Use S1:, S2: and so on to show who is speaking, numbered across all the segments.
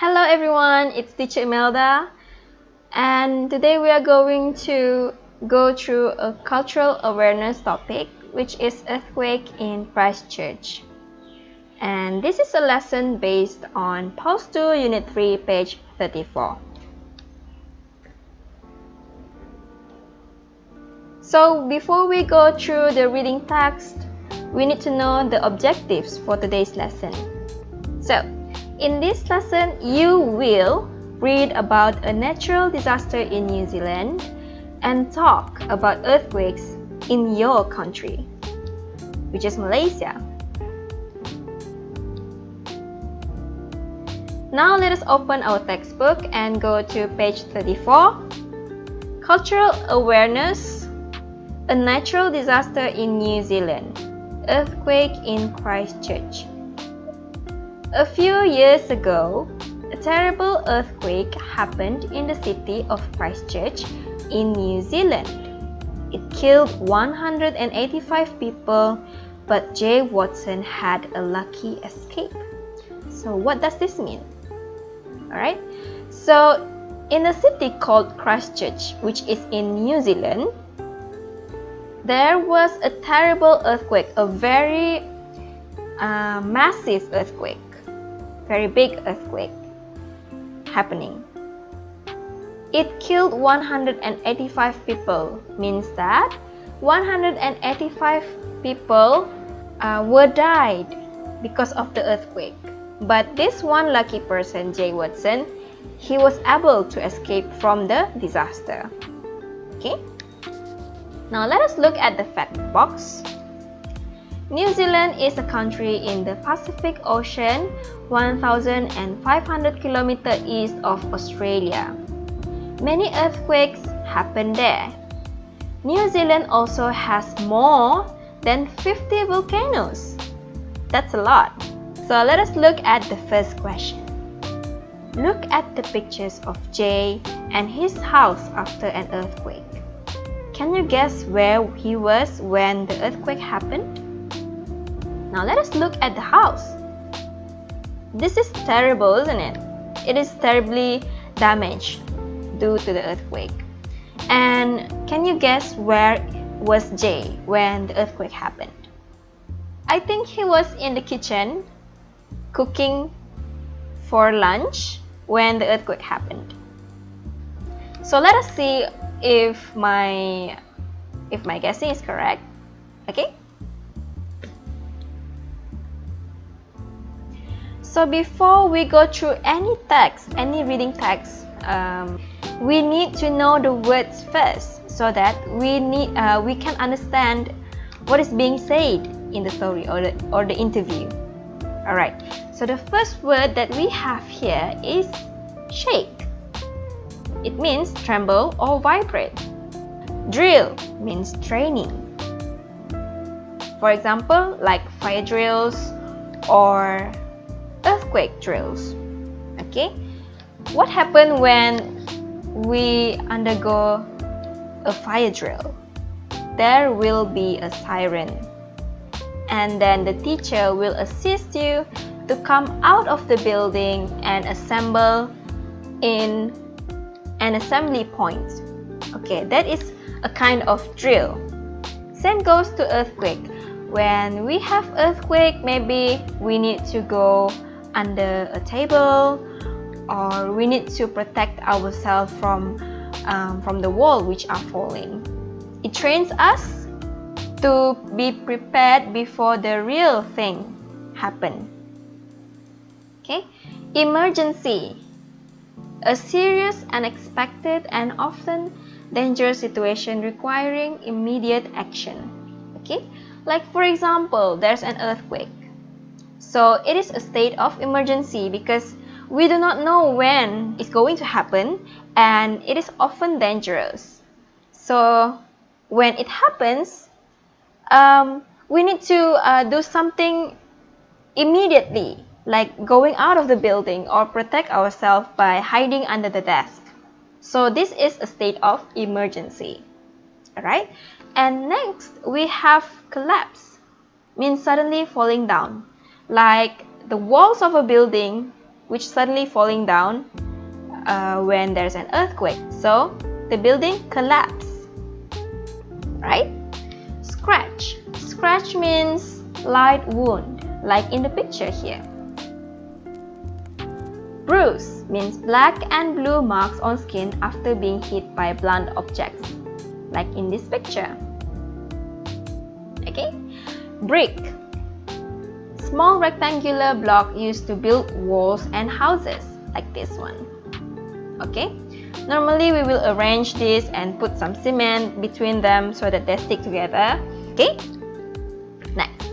S1: Hello everyone, it's teacher Imelda, and today we are going to go through a cultural awareness topic, which is earthquake in Christchurch. And this is a lesson based on Post 2 Unit 3, page 34. So before we go through the reading text, we need to know the objectives for today's lesson. So, in this lesson, you will read about a natural disaster in New Zealand and talk about earthquakes in your country, which is Malaysia. Now let us open our textbook and go to page 34. Cultural awareness, a natural disaster in New Zealand, earthquake in Christchurch. A few years ago, a terrible earthquake happened in the city of Christchurch in New Zealand. It killed 185 people, but Jay Watson had a lucky escape. So what does this mean? Alright, so in a city called Christchurch, which is in New Zealand, there was a terrible earthquake, a very massive earthquake. Very big earthquake happening. It killed 185 people, means that 185 people were died because of the earthquake. But this one lucky person, Jay Watson, he was able to escape from the disaster. Okay? Now let us look at the fact box. New Zealand is a country in the Pacific Ocean, 1,500 kilometers east of Australia. Many earthquakes happen there. New Zealand also has more than 50 volcanoes. That's a lot. So let us look at the first question. Look at the pictures of Jay and his house after an earthquake. Can you guess where he was when the earthquake happened? Now let us look at the house. This is terrible, isn't it? It is terribly damaged due to the earthquake. And can you guess where was Jay when the earthquake happened? I think he was in the kitchen cooking for lunch when the earthquake happened. So let us see if my guessing is correct. Okay? So before we go through any text, any reading text, we need to know the words first so that we can understand what is being said in the story or the interview. Alright, so the first word that we have here is shake. It means tremble or vibrate. Drill means training. For example, like fire drills or earthquake drills. Okay, what happens when we undergo a fire drill? There will be a siren, and then the teacher will assist you to come out of the building and assemble in an assembly point. Okay, that is a kind of drill. Same goes to earthquake. When we have earthquake, maybe we need to go under a table, or we need to protect ourselves from the wall which are falling. It trains us to be prepared before the real thing happen. Okay, emergency, a serious, unexpected, and often dangerous situation requiring immediate action. Okay, like for example, there's an earthquake. So it is a state of emergency because we do not know when it's going to happen, and it is often dangerous. So when it happens, we need to do something immediately, like going out of the building or protect ourselves by hiding under the desk. So this is a state of emergency. Alright, and next we have collapse, means suddenly falling down. Like the walls of a building which suddenly falling down when there's an earthquake. So the building collapsed, right? Scratch. Scratch means light wound, like in the picture here. Bruise means black and blue marks on skin after being hit by blunt objects, like in this picture. Okay? Brick. Small rectangular block used to build walls and houses, like this one. Okay? Normally we will arrange this and put some cement between them so that they stick together. Okay? Next.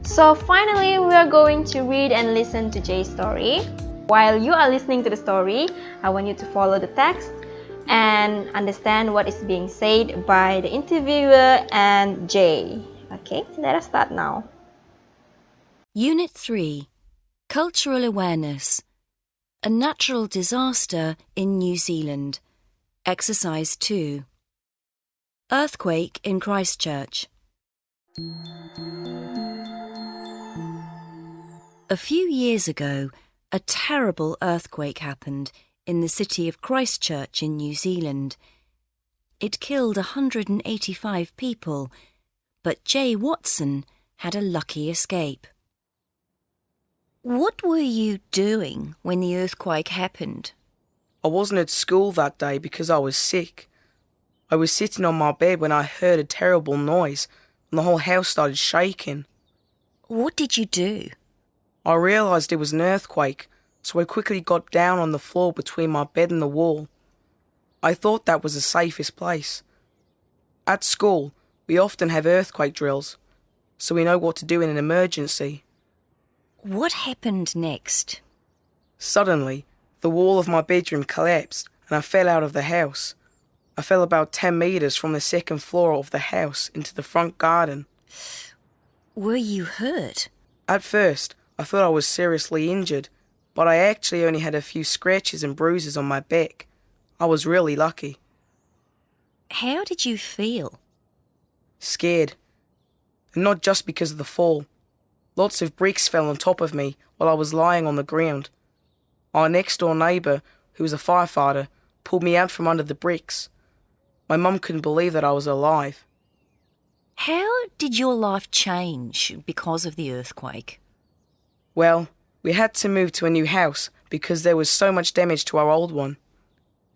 S1: So finally, we are going to read and listen to Jay's story. While you are listening to the story, I want you to follow the text and understand what is being said by the interviewer and Jay. Okay, let us start now.
S2: Unit 3. Cultural Awareness. A Natural Disaster in New Zealand. Exercise 2. Earthquake in Christchurch. A few years ago, a terrible earthquake happened in the city of Christchurch in New Zealand. It killed 185 people, but Jay Watson had a lucky escape. What were you doing when the earthquake happened?
S3: I wasn't at school that day because I was sick. I was sitting on my bed when I heard a terrible noise and the whole house started shaking.
S2: What did you do?
S3: I realised it was an earthquake, so I quickly got down on the floor between my bed and the wall. I thought that was the safest place. At school, we often have earthquake drills, so we know what to do in an emergency.
S2: What happened next?
S3: Suddenly, the wall of my bedroom collapsed and I fell out of the house. I fell about 10 metres from the second floor of the house into the front garden.
S2: Were you hurt?
S3: At first, I thought I was seriously injured, but I actually only had a few scratches and bruises on my back. I was really lucky.
S2: How did you feel?
S3: Scared. And not just because of the fall. Lots of bricks fell on top of me while I was lying on the ground. Our next-door neighbour, who was a firefighter, pulled me out from under the bricks. My mum couldn't believe that I was alive.
S2: How did your life change because of the earthquake?
S3: Well, we had to move to a new house because there was so much damage to our old one.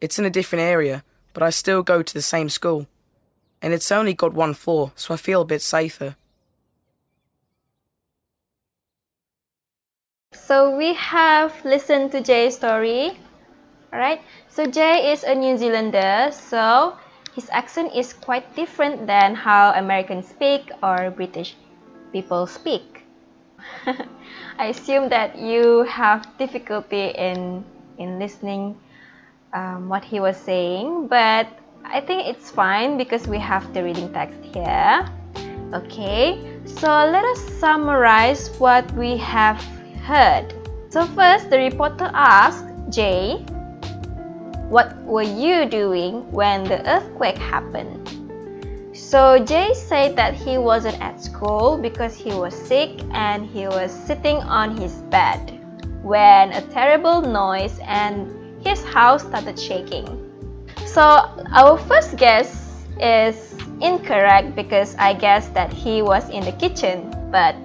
S3: It's in a different area, but I still go to the same school. And it's only got one floor, so I feel a bit safer.
S1: So we have listened to Jay's story. Alright, so Jay is a New Zealander, so his accent is quite different than how Americans speak or British people speak. I assume that you have difficulty in listening what he was saying, but I think it's fine because we have the reading text here. Okay, so let us summarize what we have heard. So first, the reporter asked Jay, what were you doing when the earthquake happened? So Jay said that he wasn't at school because he was sick and he was sitting on his bed when a terrible noise and his house started shaking. So our first guess is incorrect because I guessed that he was in the kitchen, but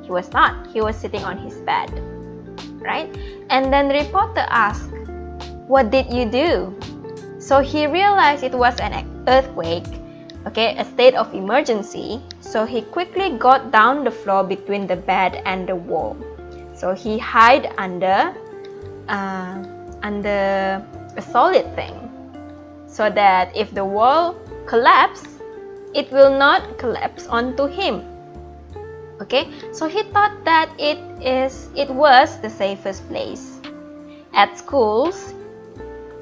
S1: he was not. He was sitting on his bed, right? And then the reporter asked, what did you do? So he realized it was an earthquake, okay, a state of emergency. So he quickly got down the floor between the bed and the wall. So he hid under a solid thing, so that if the wall collapses, it will not collapse onto him. Okay, so he thought that it was the safest place. At schools,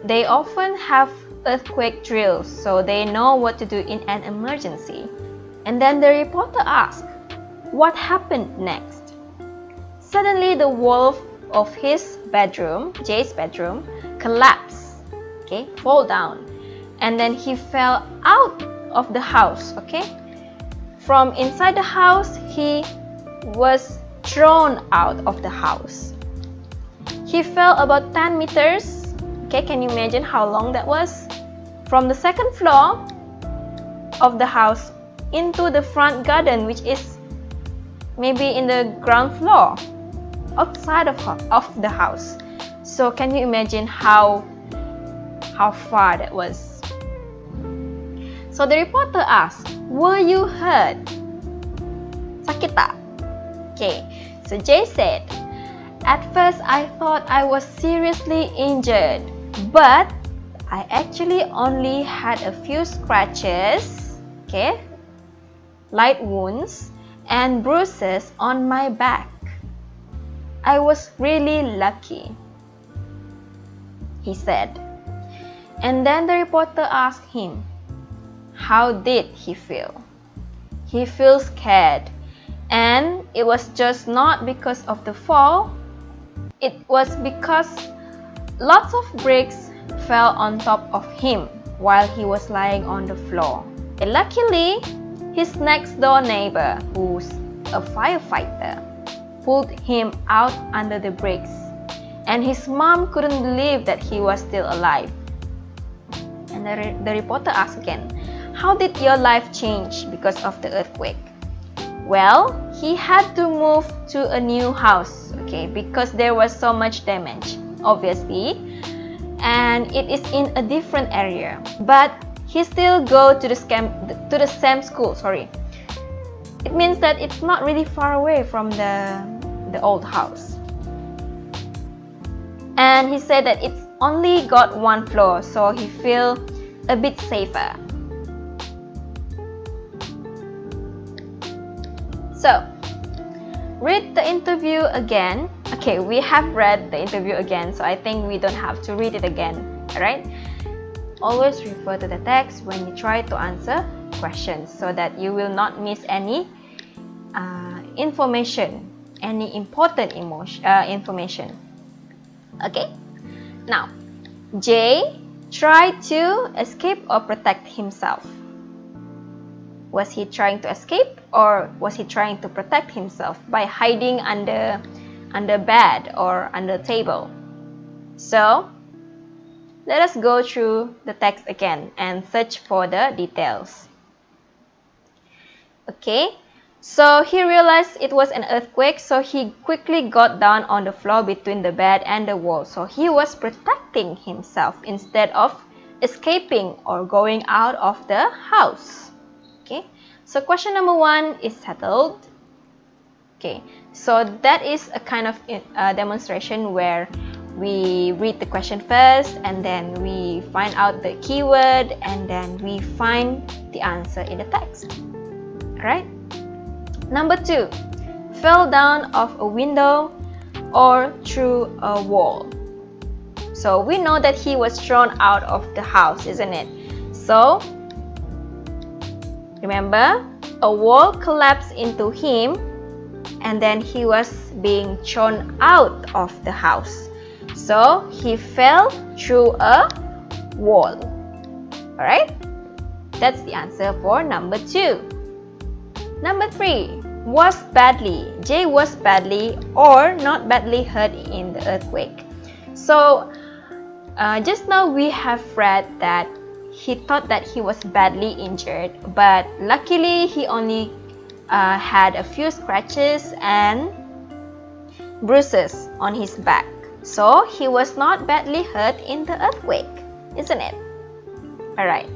S1: they often have earthquake drills, so they know what to do in an emergency. And then the reporter asked, what happened next? Suddenly the wall of his bedroom, Jay's bedroom, collapsed, okay, fall down. And then he fell out of the house, okay? From inside the house, he was thrown out of the house. He fell about 10 meters. Okay, can you imagine how long that was? From the second floor of the house into the front garden, which is maybe in the ground floor, outside of the house. So can you imagine how far that was? So the reporter asked, "Were you hurt? Sakit tak?" Okay, so Jay said, "At first I thought I was seriously injured, but I actually only had a few scratches, okay, light wounds and bruises on my back. I was really lucky," he said. And then the reporter asked him, how did he feel? He feels scared, and it was just not because of the fall. It was because lots of bricks fell on top of him while he was lying on the floor. And luckily, his next door neighbor, who's a firefighter, pulled him out under the bricks, and his mom couldn't believe that he was still alive. And the reporter asked again, how did your life change because of the earthquake? Well, he had to move to a new house, okay, because there was so much damage, obviously, and it is in a different area. But he still go to the same school. Sorry, it means that it's not really far away from the old house. And he said that it's only got one floor, so he feel a bit safer. So, read the interview again. Okay, we have read the interview again, so I think we don't have to read it again. Alright? Always refer to the text when you try to answer questions so that you will not miss any information, any important information. Okay? Now, Jay tried to escape or protect himself. Was he trying to escape, or was he trying to protect himself by hiding under bed or under table? So, let us go through the text again and search for the details. Okay, so he realized it was an earthquake, so he quickly got down on the floor between the bed and the wall. So he was protecting himself instead of escaping or going out of the house. Okay, so question number 1 is settled. Okay, so that is a kind of demonstration where we read the question first, and then we find out the keyword, and then we find the answer in the text. Alright? Number 2, fell down off a window or through a wall. So we know that he was thrown out of the house, isn't it? So remember, a wall collapsed into him, and then he was being thrown out of the house. So he fell through a wall. Alright? That's the answer for number 2. Number 3, Jay was badly or not badly hurt in the earthquake. So just now we have read that he thought that he was badly injured, but luckily he only had a few scratches and bruises on his back. So he was not badly hurt in the earthquake, isn't it? Alright,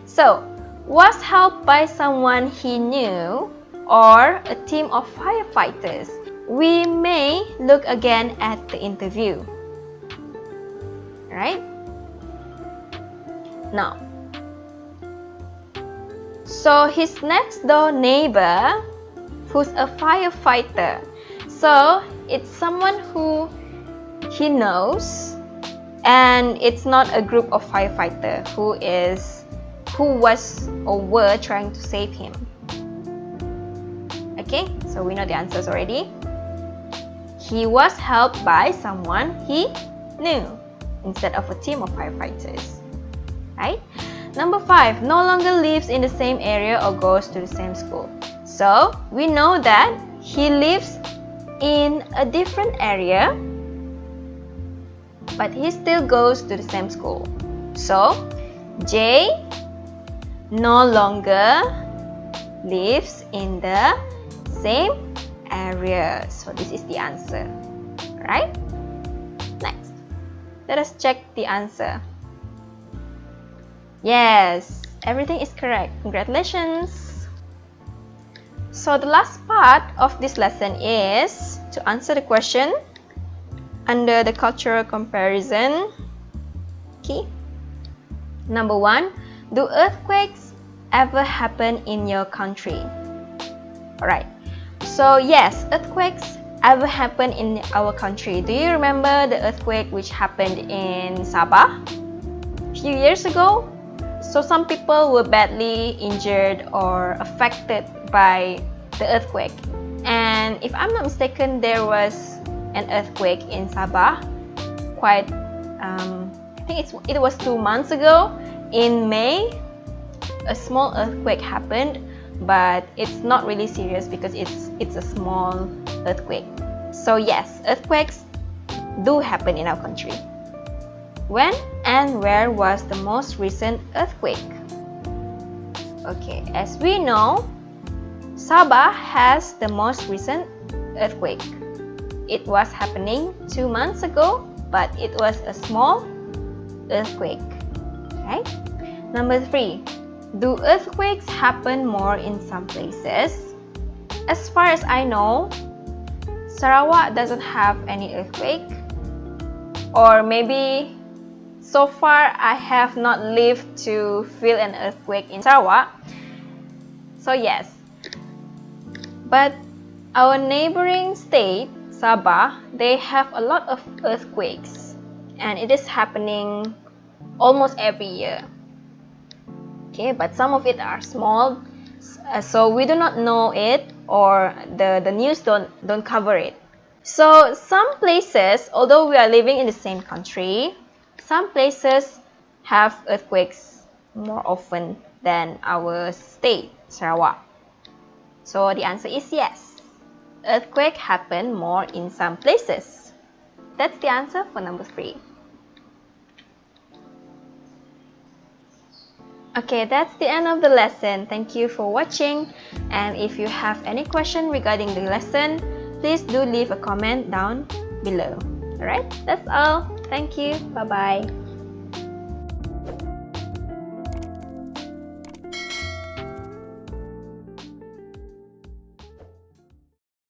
S1: so was helped by someone he knew or a team of firefighters? We may look again at the interview. Right? Now, so his next door neighbor, who's a firefighter, so it's someone who he knows, and it's not a group of firefighters who was or were trying to save him. Okay, so we know the answers already. He was helped by someone he knew instead of a team of firefighters. Right? Number 5, no longer lives in the same area or goes to the same school. So we know that he lives in a different area but he still goes to the same school. So, J no longer lives in the same area. So, this is the answer. Right? Next, let us check the answer. Yes, everything is correct. Congratulations! So the last part of this lesson is to answer the question under the cultural comparison. Okay. Number 1, do earthquakes ever happen in your country? Alright, so yes, earthquakes ever happen in our country. Do you remember the earthquake which happened in Sabah a few years ago? So some people were badly injured or affected by the earthquake. And if I'm not mistaken, there was an earthquake in Sabah quite, I think it was 2 months ago. In May, a small earthquake happened, but it's not really serious because it's a small earthquake. So yes, earthquakes do happen in our country. When and where was the most recent earthquake? Okay, as we know, Sabah has the most recent earthquake. It was happening 2 months ago, but it was a small earthquake. Right? Number 3, do earthquakes happen more in some places? As far as I know, Sarawak doesn't have any earthquake, or maybe so far I have not lived to feel an earthquake in Sarawak. So yes, but our neighboring state, Sabah, they have a lot of earthquakes, and it is happening almost every year. Okay, but some of it are small, so we do not know it, or the news don't cover it. So some places, although we are living in the same country, some places have earthquakes more often than our state, Sarawak. So the answer is yes. Earthquakes happen more in some places. That's the answer for number 3. Okay, that's the end of the lesson. Thank you for watching. And if you have any question regarding the lesson, please do leave a comment down below. Alright, that's all. Thank you. Bye-bye.